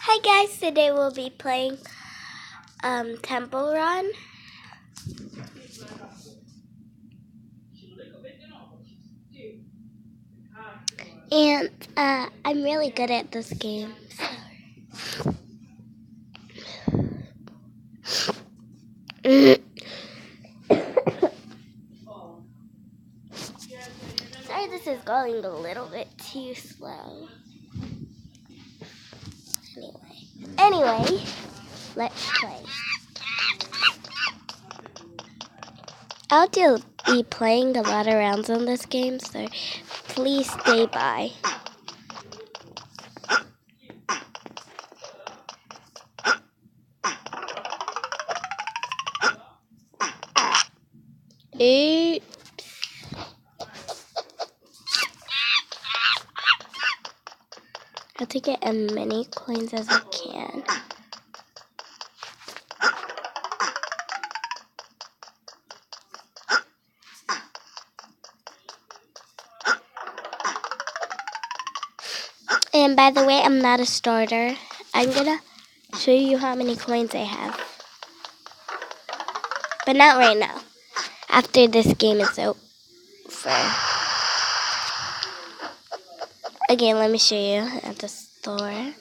Hi guys, today we'll be playing Temple Run. And I'm really good at this game. Sorry, this is going a little bit too slow. Anyway, let's play. I'll be playing a lot of rounds on this game, so please stay by. Oops. I have to get as many coins as I can. And by the way, I'm not a starter. I'm gonna show you how many coins I have. But not right now. After this game is over. Again, let me show you at the store.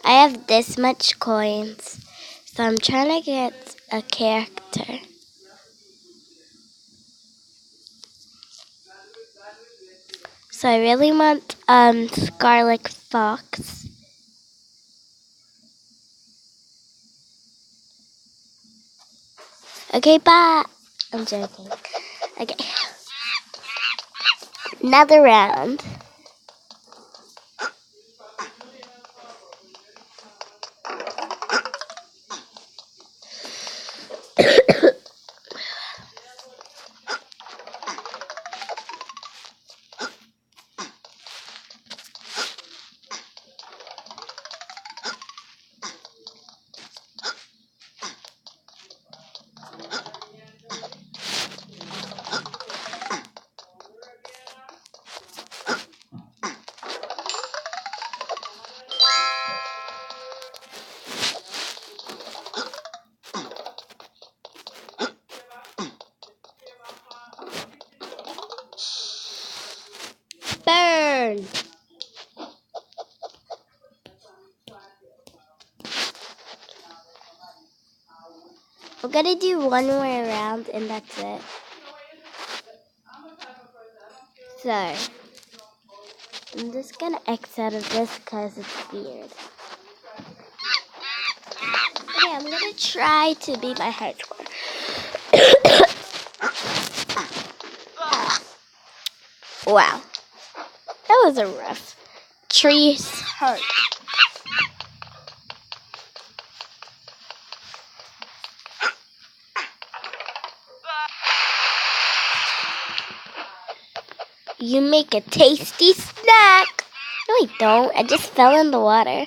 I have this much coins. So I'm trying to get a character. So I really want Scarlet Fox. Okay, bye. I'm joking. Okay. Another round. Burn! I'm gonna do one more round and that's it. So, I'm just gonna X out of this because it's weird. Okay, I'm gonna try to beat my high score. Wow. That was a rough. Trees hurt. You make a tasty snack. No, I don't. I just fell in the water.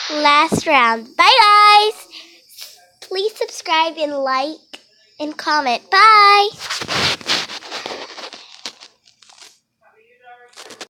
Last round. Bye, guys. Please subscribe and like and comment. Bye.